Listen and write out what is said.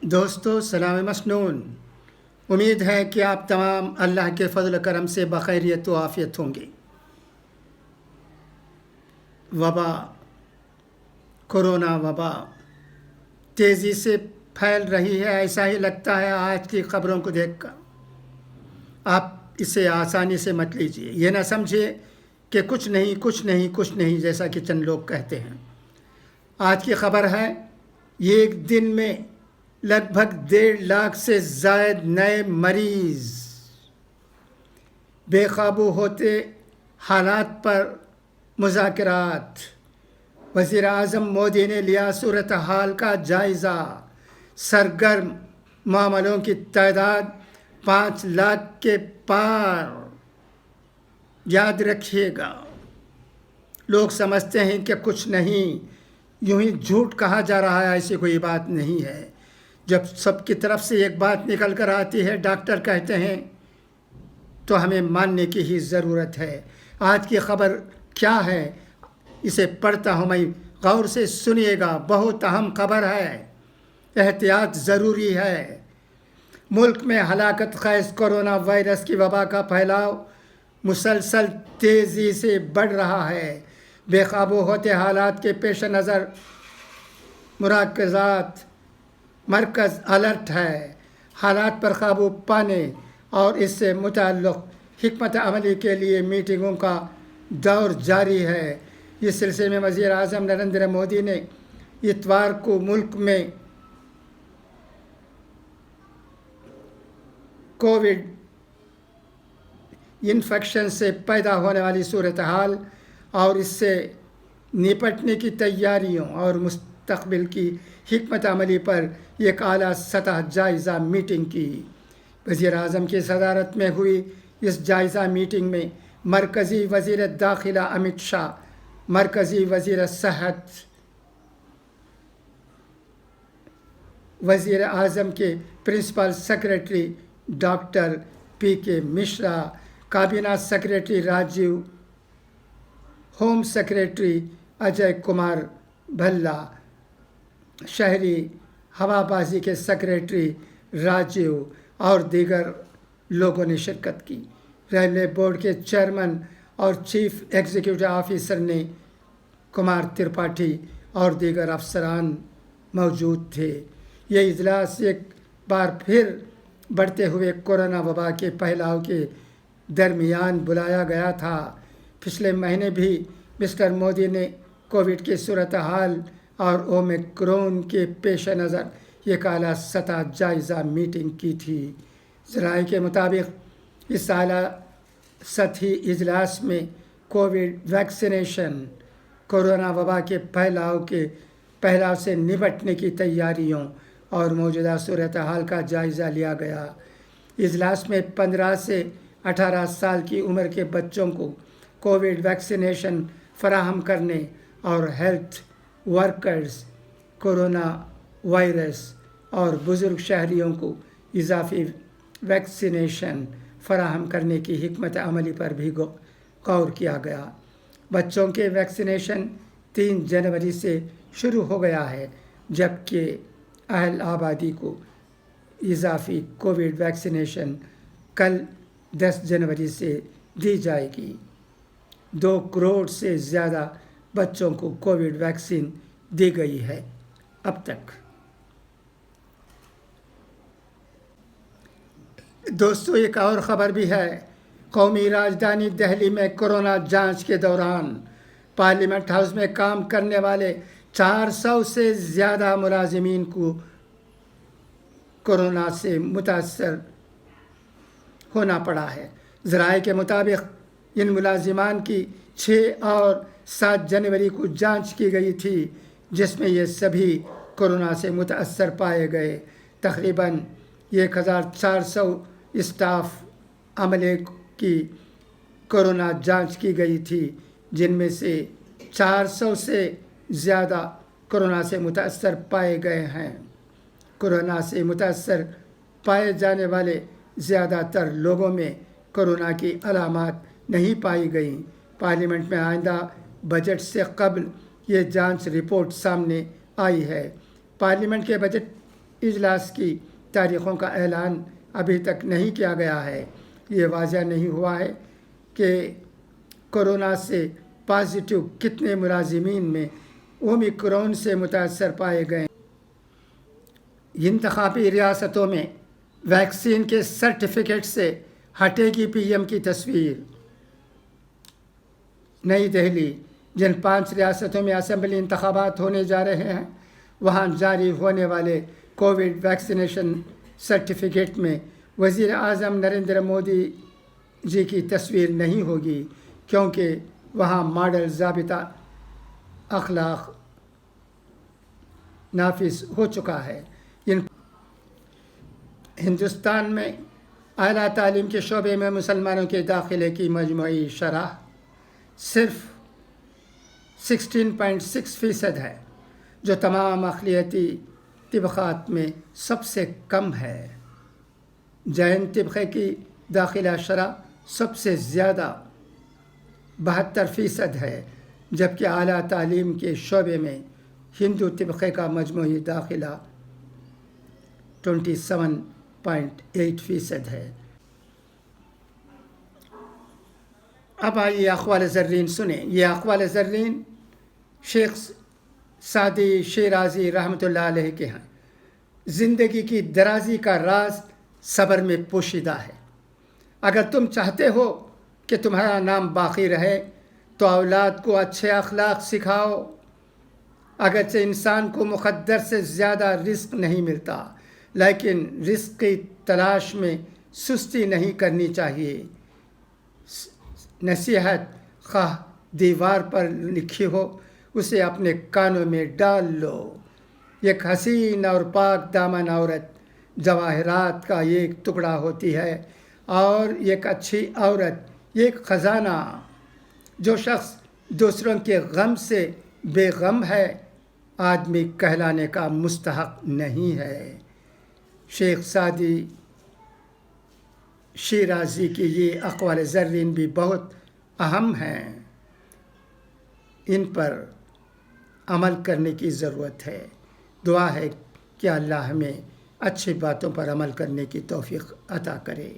دوستو سلام مسنون، امید ہے کہ آپ تمام اللہ کے فضل و کرم سے بخیریت و عافیت ہوں گے۔ وبا، کورونا وبا تیزی سے پھیل رہی ہے، ایسا ہی لگتا ہے آج کی خبروں کو دیکھ کر۔ آپ اسے آسانی سے مت لیجیے، یہ نہ سمجھیے کہ کچھ نہیں جیسا کہ چند لوگ کہتے ہیں۔ آج کی خبر ہے، یہ ایک دن میں لگ بھگ 1.5 لاکھ سے زائد نئے مریض۔ بے قابو ہوتے حالات پر مذاکرات، وزیر اعظم مودی نے لیا صورتحال کا جائزہ۔ سرگرم معاملوں کی تعداد 5 لاکھ کے پار۔ یاد رکھیے گا، لوگ سمجھتے ہیں کہ کچھ نہیں، یوں ہی جھوٹ کہا جا رہا ہے، ایسی کوئی بات نہیں ہے۔ جب سب کی طرف سے ایک بات نکل کر آتی ہے، ڈاکٹر کہتے ہیں، تو ہمیں ماننے کی ہی ضرورت ہے۔ آج کی خبر کیا ہے، اسے پڑھتا ہوں میں، غور سے سنیے گا، بہت اہم خبر ہے، احتیاط ضروری ہے۔ ملک میں ہلاکت خیز کورونا وائرس کی وبا کا پھیلاؤ مسلسل تیزی سے بڑھ رہا ہے۔ بے قابو ہوتے حالات کے پیش نظر مرکز الرٹ ہے۔ حالات پر قابو پانے اور اس سے متعلق حکمت عملی کے لیے میٹنگوں کا دور جاری ہے۔ اس سلسلے میں وزیر اعظم نریندر مودی نے اتوار کو ملک میں کووڈ انفیکشن سے پیدا ہونے والی صورتحال اور اس سے نپٹنے کی تیاریوں اور مستقبل کی حکمت عملی پر ایک اعلیٰ سطح جائزہ میٹنگ کی۔ وزیر اعظم کی صدارت میں ہوئی اس جائزہ میٹنگ میں مرکزی وزیر داخلہ امت شاہ، مرکزی وزیر صحت، وزیر اعظم کے پرنسپل سیکریٹری ڈاکٹر پی کے مشرا، کابینہ secretary Rajiv, home secretary Ajay Kumar بھلہ، شہری ہوابازی کے سیکریٹری راجیو اور دیگر لوگوں نے شرکت کی۔ ریلوے بورڈ کے چیئرمین اور چیف ایگزیکٹو آفیسر نے کمار ترپاٹھی اور دیگر افسران موجود تھے۔ یہ اجلاس ایک بار پھر بڑھتے ہوئے کورونا وبا کے پھیلاؤ کے درمیان بلایا گیا تھا۔ پچھلے مہینے بھی مسٹر مودی نے کووڈ کی صورتحال اور اومیکرون کے پیش نظر ایک اعلیٰ سطح جائزہ میٹنگ کی تھی۔ ذرائع کے مطابق اس اعلیٰ سطحی اجلاس میں کووڈ ویکسینیشن، کورونا وبا کے پھیلاؤ سے نپٹنے کی تیاریوں اور موجودہ صورتحال کا جائزہ لیا گیا۔ اجلاس میں 15 سے 18 سال کی عمر کے بچوں کو کووڈ ویکسینیشن فراہم کرنے اور ہیلتھ ورکرز، کورونا وائرس اور بزرگ شہریوں کو اضافی ویکسینیشن فراہم کرنے کی حکمت عملی پر بھی غور کیا گیا۔ بچوں کے ویکسینیشن 3 جنوری سے شروع ہو گیا ہے، جبکہ اہل آبادی کو اضافی کووڈ ویکسینیشن کل 10 جنوری سے دی جائے گی۔ 2 کروڑ سے زیادہ بچوں کو کووڈ ویکسین دی گئی ہے اب تک۔ دوستو، ایک اور خبر بھی ہے۔ قومی راجدھانی دہلی میں کورونا جانچ کے دوران پارلیمنٹ ہاؤس میں کام کرنے والے 400 سے زیادہ ملازمین کو کورونا سے متاثر ہونا پڑا ہے۔ ذرائع کے مطابق ان ملازمان کی 6 اور 7 جنوری کو جانچ کی گئی تھی، جس میں یہ سبھی کورونا سے متاثر پائے گئے۔ تقریباً 1400 اسٹاف عملے کی کورونا جانچ کی گئی تھی، جن میں سے 400 سے زیادہ کورونا سے متاثر پائے گئے ہیں۔ کورونا سے متاثر پائے جانے والے زیادہ تر لوگوں میں کورونا کی علامات نہیں پائی گئیں۔ پارلیمنٹ میں آئندہ بجٹ سے قبل یہ جانچ رپورٹ سامنے آئی ہے۔ پارلیمنٹ کے بجٹ اجلاس کی تاریخوں کا اعلان ابھی تک نہیں کیا گیا ہے۔ یہ واضح نہیں ہوا ہے کہ کورونا سے پازیٹیو کتنے ملازمین میں اومیکرون سے متاثر پائے گئے۔ انتخابی ریاستوں میں ویکسین کے سرٹیفکیٹ سے ہٹے گی پی ایم کی تصویر۔ نئی دہلی، جن 5 ریاستوں میں اسمبلی انتخابات ہونے جا رہے ہیں وہاں جاری ہونے والے کووڈ ویکسینیشن سرٹیفکیٹ میں وزیر اعظم نریندر مودی جی کی تصویر نہیں ہوگی، کیونکہ وہاں ماڈل ضابطہ اخلاق نافذ ہو چکا ہے۔ ہندوستان میں اعلیٰ تعلیم کے شعبے میں مسلمانوں کے داخلے کی مجموعی شرح صرف 16.6% ہے، جو تمام اقلیتی طبقات میں سب سے کم ہے۔ جین طبقے کی داخلہ شرح سب سے زیادہ 72% ہے، جبکہ اعلیٰ تعلیم کے شعبے میں ہندو طبقے کا مجموعی داخلہ 27.8% ہے۔ اب آئیے اقوال زرین سنیں۔ یہ اقوال زرین شیخ سعدی شیرازی رحمۃ اللہ علیہ کے ہیں۔ زندگی کی درازی کا راز صبر میں پوشیدہ ہے۔ اگر تم چاہتے ہو کہ تمہارا نام باقی رہے تو اولاد کو اچھے اخلاق سکھاؤ۔ اگرچہ انسان کو مقدر سے زیادہ رزق نہیں ملتا، لیکن رزق کی تلاش میں سستی نہیں کرنی چاہیے۔ نصیحت خواہ دیوار پر لکھی ہو، اسے اپنے کانوں میں ڈال لو۔ ایک حسین اور پاک دامن عورت جواہرات کا ایک ٹکڑا ہوتی ہے، اور ایک اچھی عورت ایک خزانہ۔ جو شخص دوسروں کے غم سے بے غم ہے، آدمی کہلانے کا مستحق نہیں ہے۔ شیخ سعدی شیرازی کی یہ اقوال زرین بھی بہت اہم ہیں۔ ان پر عمل کرنے کی ضرورت ہے۔ دعا ہے کہ اللہ ہمیں اچھی باتوں پر عمل کرنے کی توفیق عطا کرے۔